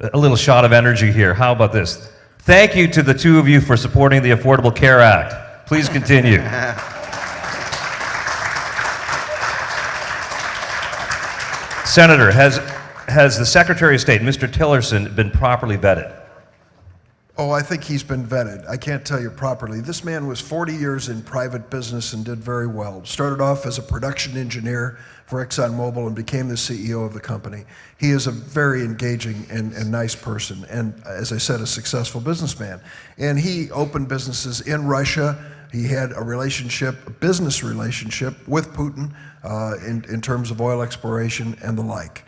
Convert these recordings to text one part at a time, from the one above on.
A little shot of energy here. How about this? Thank you to the two of you for supporting the Affordable Care Act. Please continue. Senator, has the Secretary of State, Mr. Tillerson, been properly vetted? Oh, I think he's been vetted. I can't tell you properly. This man was 40 years in private business and did very well. Started off as a production engineer for ExxonMobil and became the CEO of the company. He is a very engaging and nice person, and as I said, a successful businessman. And he opened businesses in Russia. He had a business relationship with Putin in terms of oil exploration and the like.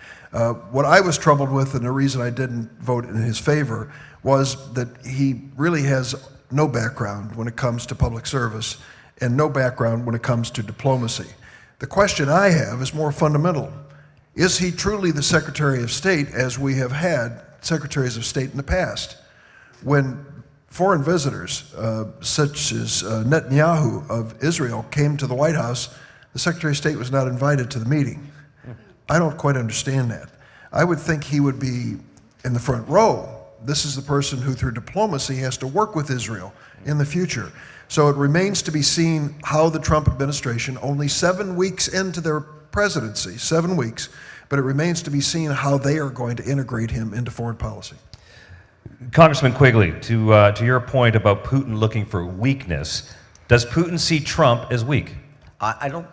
What I was troubled with, and the reason I didn't vote in his favor, was that he really has no background when it comes to public service and no background when it comes to diplomacy. The question I have is more fundamental. Is he truly the Secretary of State as we have had secretaries of state in the past? When foreign visitors, such as Netanyahu of Israel, came to the White House, the Secretary of State was not invited to the meeting. I don't quite understand that. I would think he would be in the front row. This is the person who, through diplomacy, has to work with Israel in the future. So it remains to be seen how the Trump administration, only 7 weeks into their presidency, 7 weeks, but it remains to be seen how they are going to integrate him into foreign policy. Congressman Quigley, to your point about Putin looking for weakness, does Putin see Trump as weak? I don't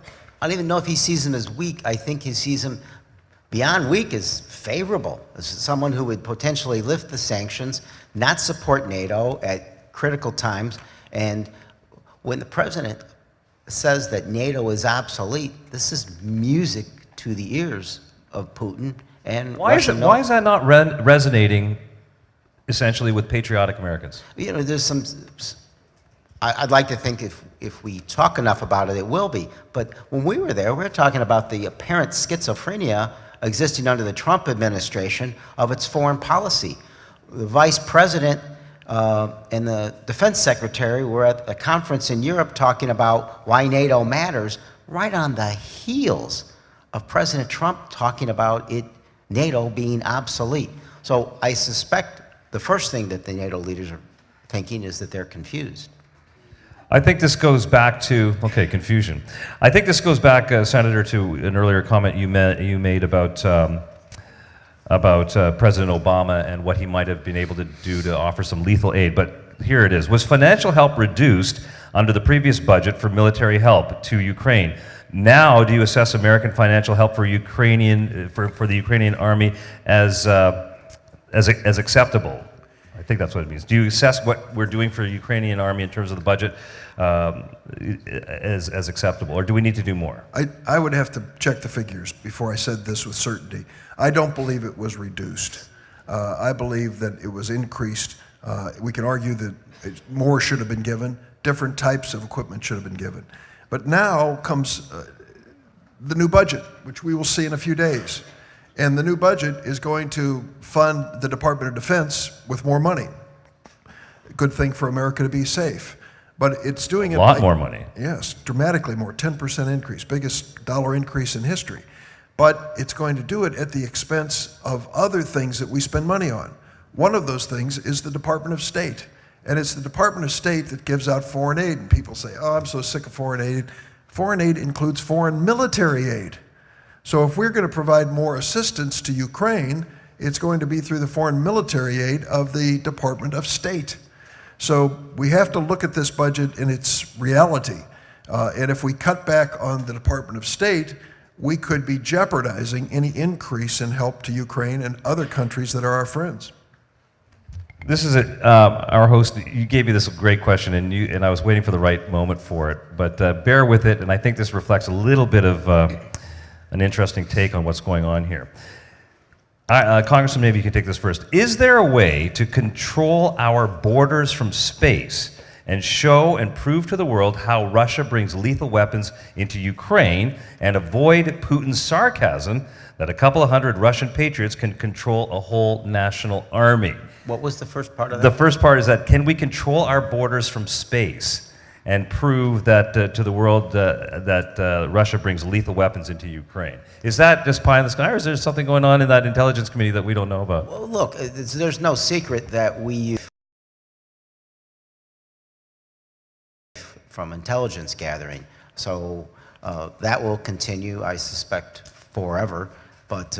even know if he sees him as weak. I think he sees him beyond weak as favorable, as someone who would potentially lift the sanctions, not support NATO at critical times. And when the president says that NATO is obsolete, this is music to the ears of Putin and Russia. Why is that not resonating essentially with patriotic Americans? You know, there's some. I'd like to think if we talk enough about it, it will be. But when we were there, we were talking about the apparent schizophrenia existing under the Trump administration of its foreign policy. The vice president and the defense secretary were at a conference in Europe talking about why NATO matters, right on the heels of President Trump talking about NATO being obsolete. So I suspect the first thing that the NATO leaders are thinking is that they're confused. I think this goes back to, confusion. I think this goes back, Senator, to an earlier comment you made about President Obama and what he might have been able to do to offer some lethal aid. But here it is. Was financial help reduced under the previous budget for military help to Ukraine? Now, do you assess American financial help for the Ukrainian army as acceptable? I think that's what it means. Do you assess what we're doing for the Ukrainian army in terms of the budget as acceptable, or do we need to do more? I would have to check the figures before I said this with certainty. I don't believe it was reduced. I believe that it was increased. We can argue that more should have been given, different types of equipment should have been given. But now comes the new budget, which we will see in a few days. And the new budget is going to fund the Department of Defense with more money. Good thing for America to be safe. But it's doing it a lot more money. Yes, dramatically more, 10% increase, biggest dollar increase in history. But it's going to do it at the expense of other things that we spend money on. One of those things is the Department of State. And it's the Department of State that gives out foreign aid. And people say, oh, I'm so sick of foreign aid. Foreign aid includes foreign military aid. So if we're going to provide more assistance to Ukraine, it's going to be through the foreign military aid of the Department of State. So we have to look at this budget in its reality. And if we cut back on the Department of State, we could be jeopardizing any increase in help to Ukraine and other countries that are our friends. This is our host. You gave me this great question, and I was waiting for the right moment for it. But bear with it, and I think this reflects a little bit of an interesting take on what's going on here. Congressman, maybe you can take this first. Is there a way to control our borders from space and show and prove to the world how Russia brings lethal weapons into Ukraine and avoid Putin's sarcasm that a couple of hundred Russian patriots can control a whole national army? What was the first part of that? The first part is that can we control our borders from space and prove that to the world that Russia brings lethal weapons into Ukraine. Is that just pie in the sky, or is there something going on in that intelligence committee that we don't know about? Well, look, there's no secret that we use from intelligence gathering. So that will continue, I suspect, forever. But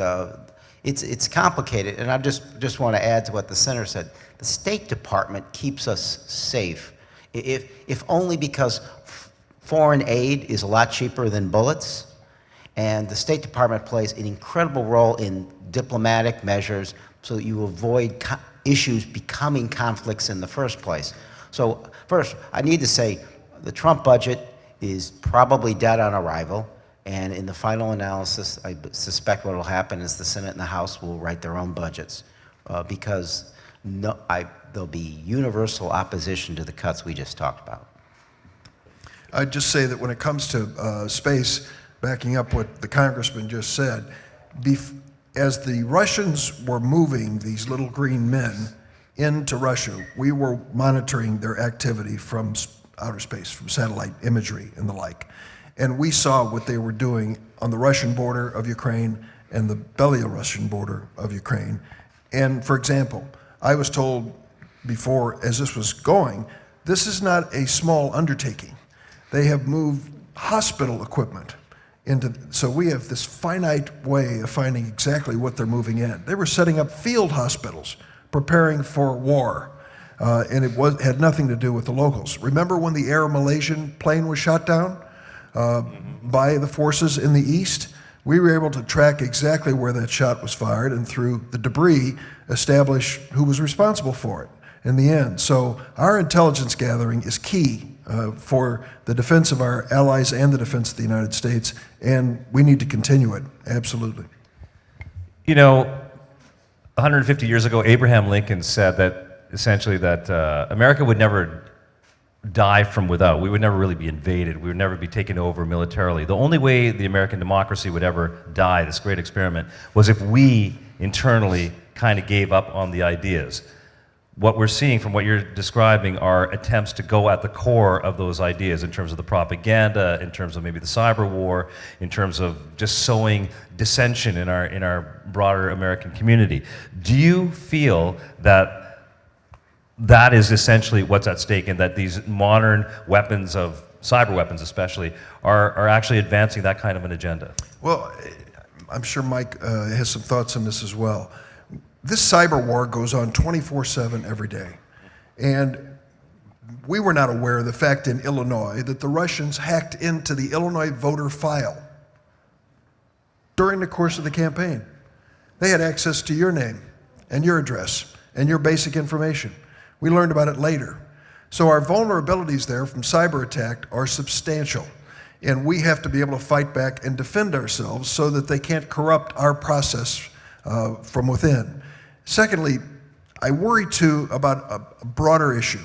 it's complicated, and I just want to add to what the senator said. The State Department keeps us safe, if only because foreign aid is a lot cheaper than bullets, and the State Department plays an incredible role in diplomatic measures so that you avoid issues becoming conflicts in the first place. So first, I need to say the Trump budget is probably dead on arrival. And in the final analysis, I suspect what will happen is the Senate and the House will write their own budgets because there'll be universal opposition to the cuts we just talked about. I'd just say that when it comes to space, backing up what the congressman just said, as the Russians were moving these little green men into Russia, we were monitoring their activity from outer space, from satellite imagery and the like. And we saw what they were doing on the Russian border of Ukraine and the Belarusian border of Ukraine. And for example, I was told before, as this was going, this is not a small undertaking. They have moved hospital equipment into, so we have this finite way of finding exactly what they're moving in. They were setting up field hospitals, preparing for war, and it had nothing to do with the locals. Remember when the Air Malaysian plane was shot down by the forces in the east? We were able to track exactly where that shot was fired, and through the debris, establish who was responsible for it in the end. So our intelligence gathering is key for the defense of our allies and the defense of the United States, and we need to continue it, absolutely. You know, 150 years ago, Abraham Lincoln said that essentially that America would never die from without. We would never really be invaded. We would never be taken over militarily. The only way the American democracy would ever die, this great experiment, was if we internally kind of gave up on the ideas. What we're seeing from what you're describing are attempts to go at the core of those ideas in terms of the propaganda, in terms of maybe the cyber war, in terms of just sowing dissension in our broader American community. Do you feel that that is essentially what's at stake, and that these modern weapons of cyber weapons especially are actually advancing that kind of an agenda? Well, I'm sure Mike has some thoughts on this as well. This cyber war goes on 24/7 every day. And we were not aware of the fact in Illinois that the Russians hacked into the Illinois voter file during the course of the campaign. They had access to your name and your address and your basic information. We learned about it later. So our vulnerabilities there from cyber attack are substantial. And we have to be able to fight back and defend ourselves so that they can't corrupt our process from within. Secondly, I worry too about a broader issue.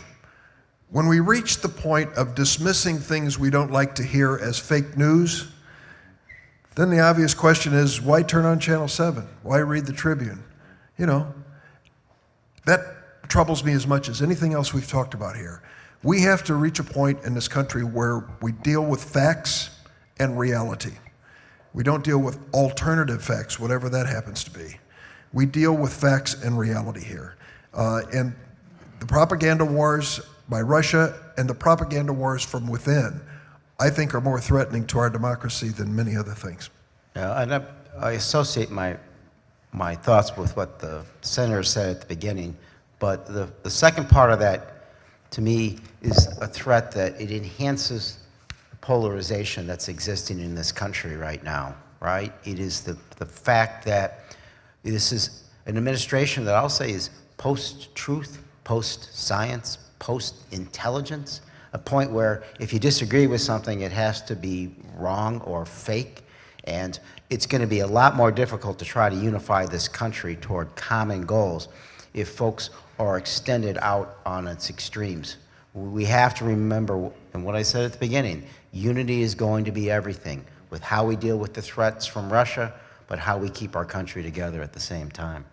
When we reach the point of dismissing things we don't like to hear as fake news, then the obvious question is, why turn on Channel 7? Why read the Tribune? You know, that troubles me as much as anything else we've talked about here. We have to reach a point in this country where we deal with facts and reality. We don't deal with alternative facts, whatever that happens to be. We deal with facts and reality here. And the propaganda wars by Russia and the propaganda wars from within, I think, are more threatening to our democracy than many other things. Yeah, and I associate my thoughts with what the senator said at the beginning. But the second part of that, to me, is a threat that it enhances the polarization that's existing in this country right now, right? It is the fact that this is an administration that I'll say is post-truth, post-science, post-intelligence, a point where if you disagree with something, it has to be wrong or fake. And it's going to be a lot more difficult to try to unify this country toward common goals if folks are extended out on its extremes. We have to remember, and what I said at the beginning, unity is going to be everything, with how we deal with the threats from Russia, but how we keep our country together at the same time.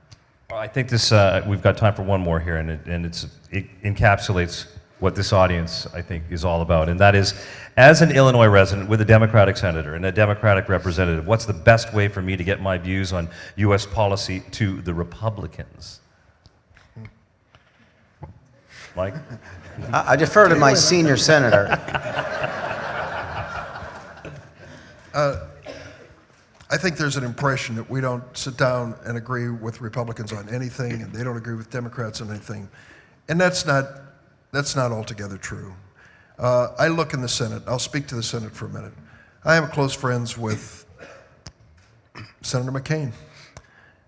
Well, I think this we've got time for one more here, and it encapsulates what this audience, I think, is all about. And that is, as an Illinois resident with a Democratic senator and a Democratic representative, what's the best way for me to get my views on U.S. policy to the Republicans? Mike? I defer to my senior senator. I think there's an impression that we don't sit down and agree with Republicans on anything, and they don't agree with Democrats on anything. And that's not altogether true. I look in the Senate. I'll speak to the Senate for a minute. I am close friends with Senator McCain.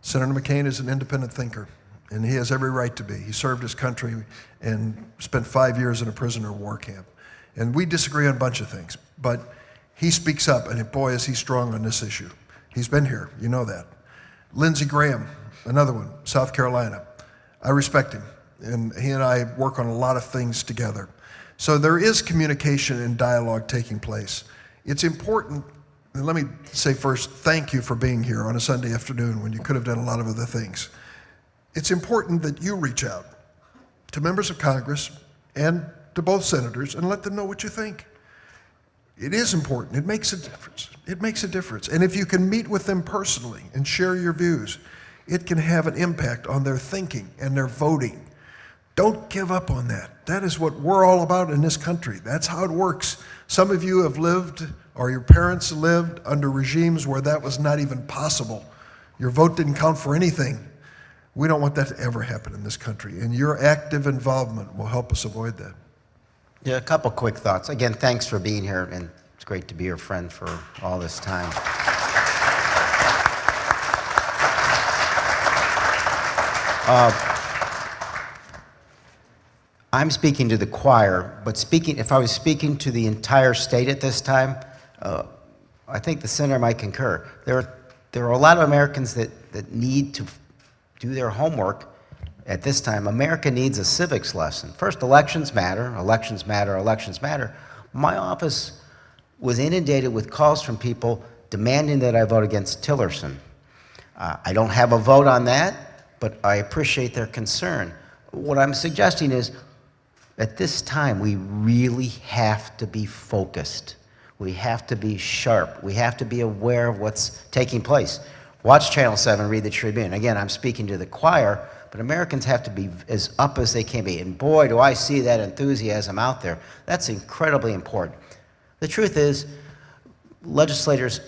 Senator McCain is an independent thinker, and he has every right to be. He served his country and spent 5 years in a prisoner of war camp. And we disagree on a bunch of things, but he speaks up, and boy, is he strong on this issue. He's been here, you know that. Lindsey Graham, another one, South Carolina. I respect him, and he and I work on a lot of things together. So there is communication and dialogue taking place. It's important, and let me say first, thank you for being here on a Sunday afternoon when you could have done a lot of other things. It's important that you reach out to members of Congress and to both senators and let them know what you think. It is important. It makes a difference. It makes a difference. And if you can meet with them personally and share your views, it can have an impact on their thinking and their voting. Don't give up on that. That is what we're all about in this country. That's how it works. Some of you have lived, or your parents lived, under regimes where that was not even possible. Your vote didn't count for anything. We don't want that to ever happen in this country, and your active involvement will help us avoid that. Yeah, a couple quick thoughts. Again, thanks for being here, and it's great to be your friend for all this time. I'm speaking to the choir, but if I was speaking to the entire state at this time, I think the senator might concur. There are a lot of Americans that need to do their homework. At this time, America needs a civics lesson. First, elections matter, elections matter, elections matter. My office was inundated with calls from people demanding that I vote against Tillerson. I don't have a vote on that, but I appreciate their concern. What I'm suggesting is, at this time, we really have to be focused. We have to be sharp. We have to be aware of what's taking place. Watch Channel 7, read the Tribune. Again, I'm speaking to the choir, but Americans have to be as up as they can be. And boy, do I see that enthusiasm out there. That's incredibly important. The truth is, legislators,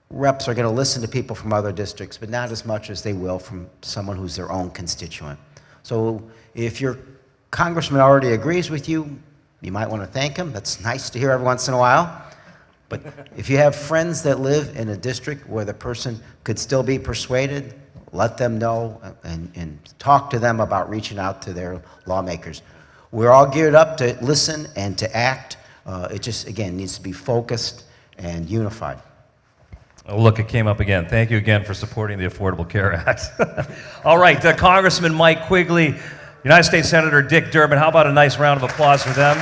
reps are going to listen to people from other districts, but not as much as they will from someone who's their own constituent. So if your congressman already agrees with you, you might want to thank him. That's nice to hear every once in a while. But if you have friends that live in a district where the person could still be persuaded, let them know and talk to them about reaching out to their lawmakers. We're all geared up to listen and to act. It just, again, needs to be focused and unified. Oh, look, it came up again. Thank you again for supporting the Affordable Care Act. All right, Congressman Mike Quigley, United States Senator Dick Durbin. How about a nice round of applause for them?